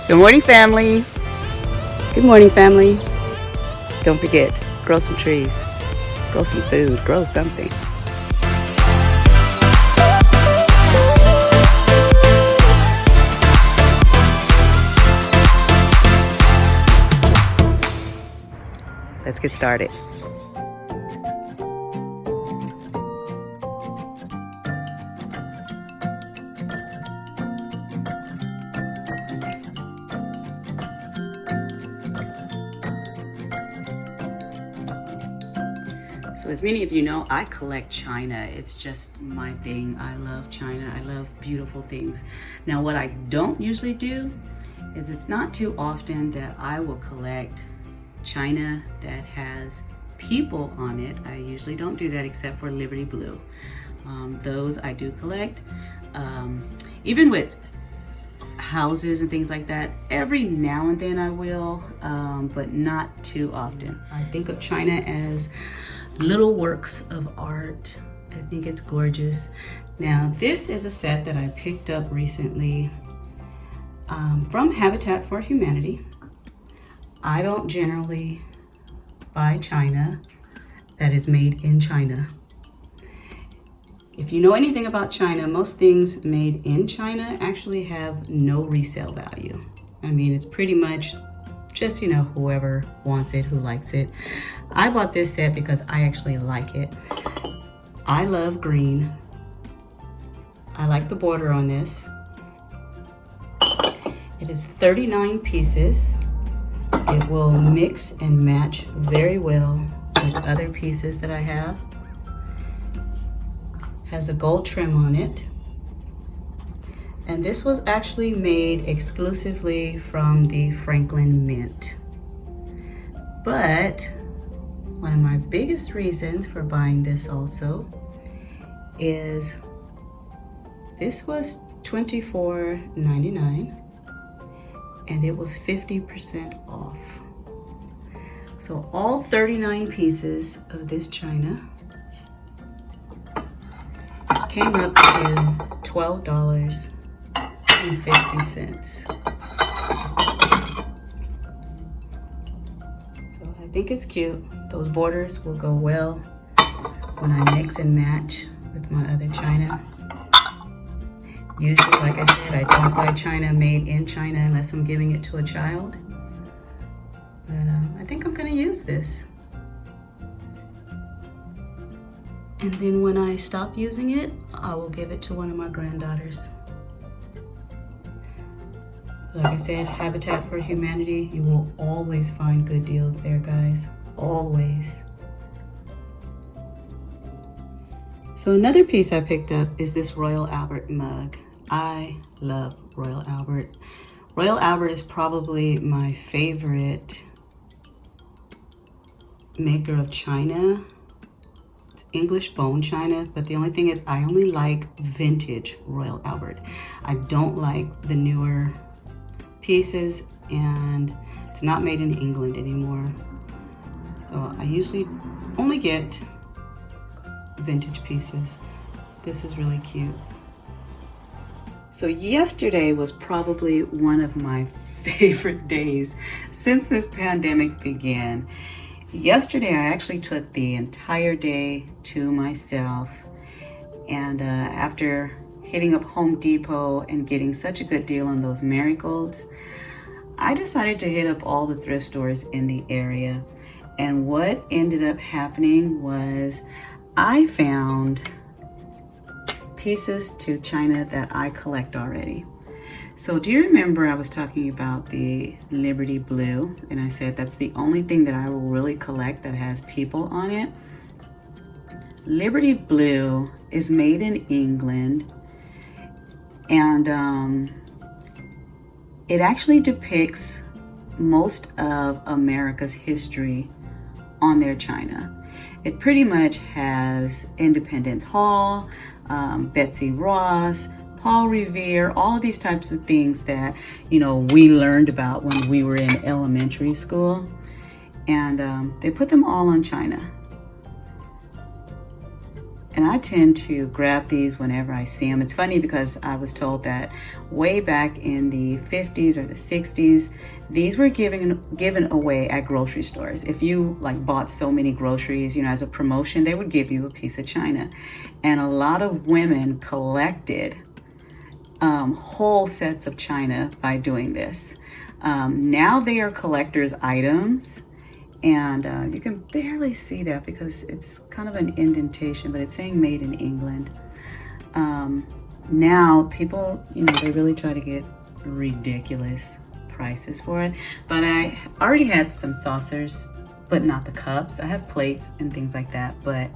Good morning, family. Good morning, family. Don't forget, grow some trees, grow some food, grow something. Let's get started. So as many of you know, I collect china. It's just my thing. I love china. I love beautiful things. Now, what I don't usually do is it's not too often that I will collect china that has people on it. I usually don't do that except for Liberty Blue. Those I do collect. Even with houses and things like that, every now and then I will, but not too often. I think of china as little works of art. I think it's gorgeous. Now, this is a set that I picked up recently from Habitat for Humanity. I don't generally buy china that is made in China. If you know anything about China, most things made in China actually have no resale value. I mean, it's pretty much just, whoever wants it, who likes it. I bought this set because I actually like it. I love green. I like the border on this. It is 39 pieces. It will mix and match very well with other pieces that I have. Has a gold trim on it. And this was actually made exclusively from the Franklin Mint. But one of my biggest reasons for buying this also is this was $24.99 and it was 50% off. So all 39 pieces of this china came up to $12.50. So I think it's cute. Those borders will go well when I mix and match with my other china. Usually, like I said, I don't buy china made in China unless I'm giving it to a child. But I think I'm gonna use this. And then when I stop using it, I will give it to one of my granddaughters. Like I said, Habitat for Humanity, you will always find good deals there, guys. Always. So another piece I picked up is this Royal Albert mug. I love Royal Albert. Royal Albert is probably my favorite maker of china. It's English bone china, but the only thing is I only like vintage Royal Albert. I don't like the newer pieces, and it's not made in England anymore. So I usually only get vintage pieces. This is really cute. So yesterday was probably one of my favorite days since this pandemic began. Yesterday I actually took the entire day to myself, and after hitting up Home Depot and getting such a good deal on those marigolds, I decided to hit up all the thrift stores in the area. And what ended up happening was I found pieces to china that I collect already. So do you remember I was talking about the Liberty Blue? And I said that's the only thing that I will really collect that has people on it. Liberty Blue is made in England, and it actually depicts most of America's history on their china. It pretty much has Independence Hall, Betsy Ross, Paul Revere, all of these types of things that, we learned about when we were in elementary school. And they put them all on china. And I tend to grab these whenever I see them. It's funny because I was told that way back in the 50s or the 60s, these were given away at grocery stores. If you like bought so many groceries, you know, as a promotion, they would give you a piece of china. And a lot of women collected whole sets of china by doing this. Now they are collector's items. And you can barely see that because it's kind of an indentation, but it's saying made in England. Now people, you know, they really try to get ridiculous prices for it. But I already had some saucers, but not the cups. I have plates and things like that. But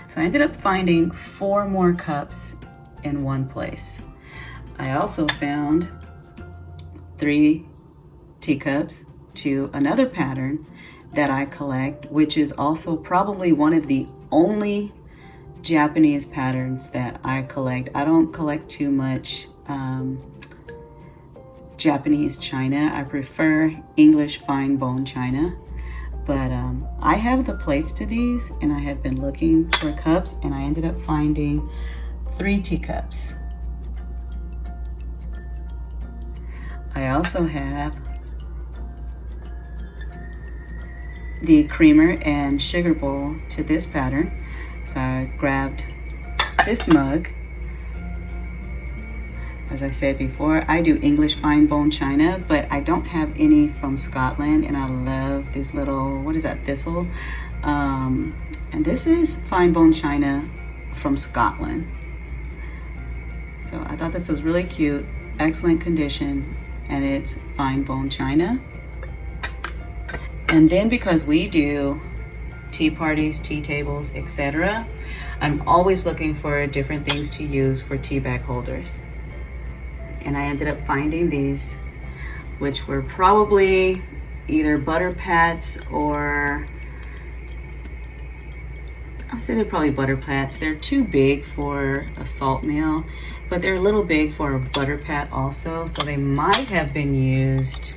so I ended up finding 4 more cups in one place. I also found 3 teacups to another pattern that I collect, which is also probably one of the only Japanese patterns that I collect. I don't collect too much Japanese china. I prefer English fine bone china. But I have the plates to these, and I had been looking for cups, and I ended up finding 3 teacups. I also have the creamer and sugar bowl to this pattern. So I grabbed this mug. As I said before, I do English fine bone china, but I don't have any from Scotland, and I love this little, what is that, thistle? And this is fine bone china from Scotland. So I thought this was really cute, excellent condition, and it's fine bone china. And then because we do tea parties, tea tables, etc., I'm always looking for different things to use for tea bag holders. And I ended up finding these, which were probably either butter pats or, I would say they're probably butter pats. They're too big for a salt meal, but they're a little big for a butter pat also. So they might have been used,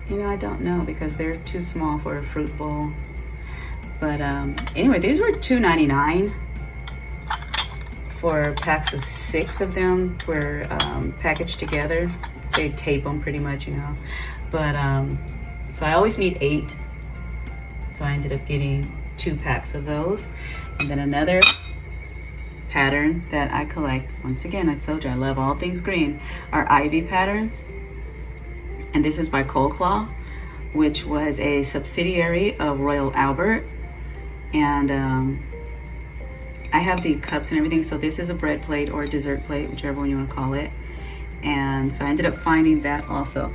you know, I don't know, because they're too small for a fruit bowl. But anyway, these were $2.99 for packs of 6 of them. Were packaged together. They tape them pretty much, you know. But so I always need 8. So I ended up getting 2 packs of those. And then another pattern that I collect, once again, I told you I love all things green, are ivy patterns. And this is by Cold Claw, which was a subsidiary of Royal Albert. And I have the cups and everything. So this is a bread plate or a dessert plate, whichever one you want to call it. And so I ended up finding that also.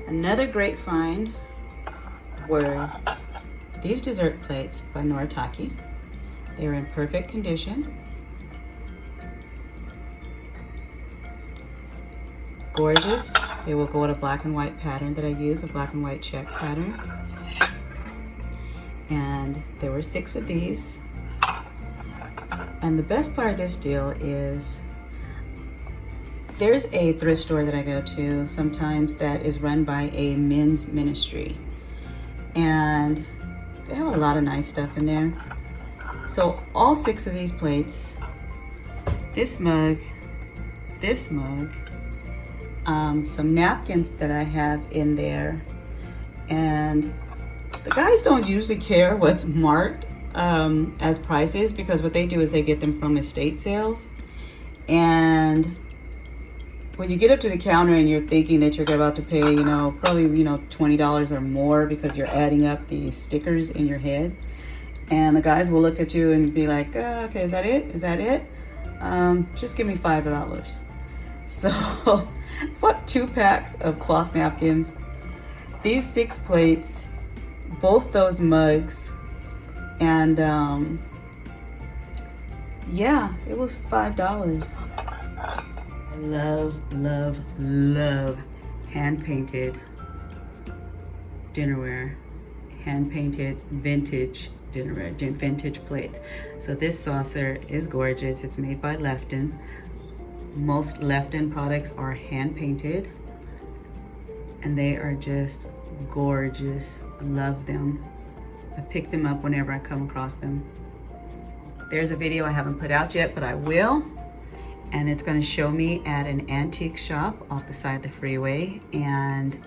Another great find were these dessert plates by Noritake. They were in perfect condition. Gorgeous. They will go with a black and white pattern that I use, a black and white check pattern. And there were 6 of these. And the best part of this deal is there's a thrift store that I go to sometimes that is run by a men's ministry. And they have a lot of nice stuff in there. So all 6 of these plates, this mug, some napkins that I have in there, and the guys don't usually care what's marked as prices, because what they do is they get them from estate sales. And when you get up to the counter and you're thinking that you're about to pay, you know, probably, you know, $20 or more, because you're adding up the stickers in your head, and the guys will look at you and be like, okay, is that it? Is that it? Just give me $5. So bought 2 packs of cloth napkins, these 6 plates, both those mugs, and yeah, it was $5. I love hand-painted dinnerware, hand-painted vintage dinnerware, vintage plates. So this saucer is gorgeous. It's made by Lefton. Most Lefton products are hand-painted, and they are just gorgeous. I love them. I pick them up whenever I come across them. There's a video I haven't put out yet, but I will. And it's gonna show me at an antique shop off the side of the freeway. And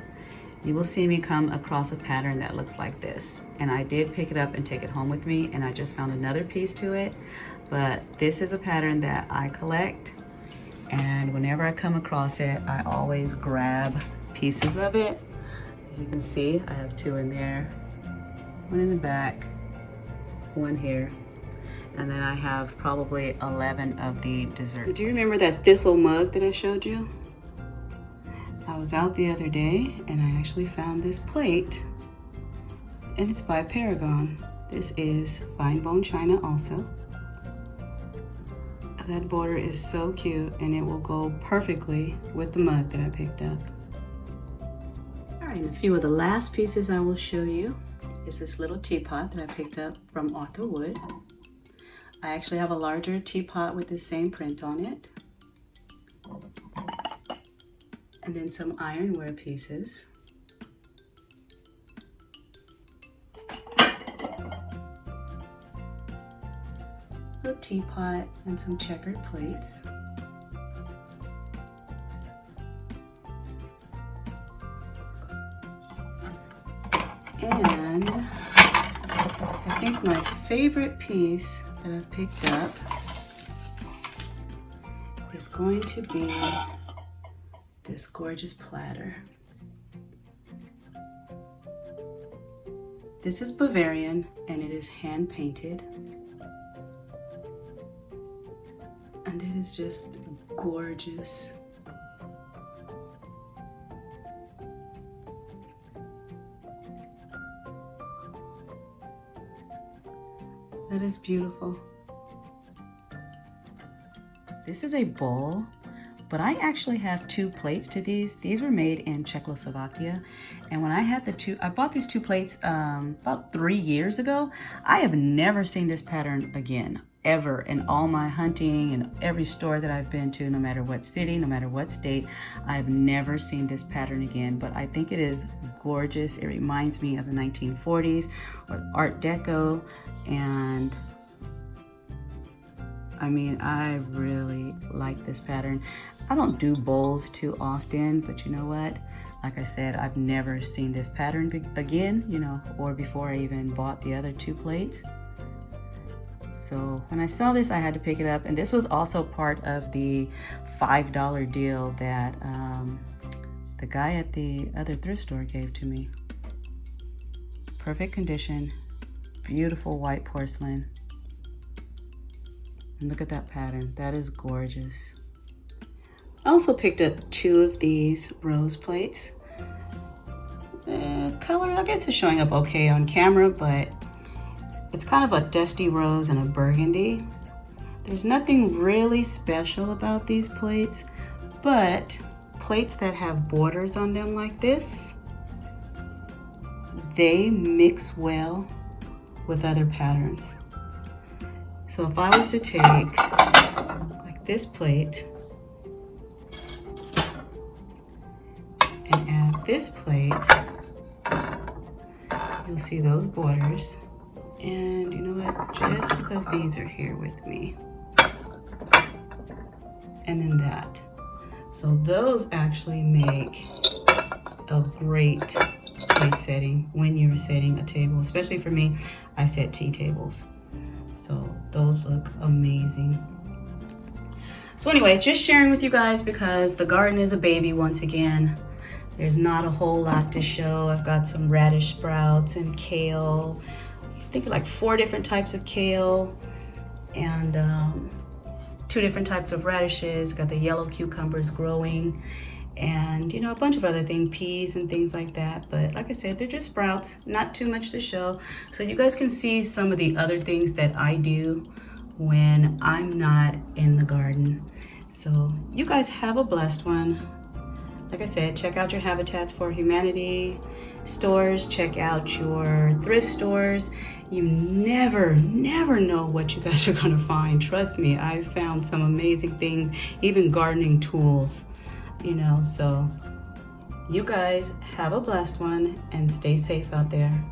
you will see me come across a pattern that looks like this. And I did pick it up and take it home with me, and I just found another piece to it. But this is a pattern that I collect. And whenever I come across it, I always grab pieces of it. As you can see, I have 2 in there. 1 in the back, 1 here. And then I have probably 11 of the dessert. Do you remember that thistle mug that I showed you? I was out the other day and I actually found this plate, and it's by Paragon. This is fine bone china also. That border is so cute, and it will go perfectly with the mug that I picked up. All right, and a few of the last pieces I will show you is this little teapot that I picked up from Arthur Wood. I actually have a larger teapot with the same print on it. And then some ironware pieces. A teapot and some checkered plates. And I think my favorite piece that I've picked up is going to be this gorgeous platter. This is Bavarian and it is hand painted. And it is just gorgeous. That is beautiful. This is a bowl, but I actually have 2 plates to these. These were made in Czechoslovakia. And when I had I bought these 2 plates about 3 years ago. I have never seen this pattern again, ever, in all my hunting and every store that I've been to, no matter what city, no matter what state. I've never seen this pattern again, but I think it is gorgeous. It reminds me of the 1940s or Art Deco. And I mean, I really like this pattern. I don't do bowls too often, but you know what? Like I said, I've never seen this pattern again, you know, or before I even bought the other 2 plates. So when I saw this, I had to pick it up. And this was also part of the $5 deal that the guy at the other thrift store gave to me. Perfect condition, beautiful white porcelain. And look at that pattern, that is gorgeous. I also picked up 2 of these rose plates. The color, I guess, is showing up okay on camera, but it's kind of a dusty rose and a burgundy. There's nothing really special about these plates, but plates that have borders on them like this, they mix well with other patterns. So if I was to take like this plate and add this plate, you'll see those borders. And you know what, just because these are here with me, and then that. So those actually make a great place setting when you're setting a table. Especially for me, I set tea tables. So those look amazing. So anyway, just sharing with you guys because the garden is a baby once again. There's not a whole lot to show. I've got some radish sprouts and kale. I think like 4 different types of kale and 2 different types of radishes. Got the yellow cucumbers growing, and you know, a bunch of other things, peas and things like that. But like I said, they're just sprouts, not too much to show. So you guys can see some of the other things that I do when I'm not in the garden. So you guys have a blessed one. Like I said, check out your Habitats for Humanity stores, check out your thrift stores. You never know what you guys are gonna find. Trust me, I've found some amazing things, even gardening tools, you know. So you guys have a blessed one and stay safe out there.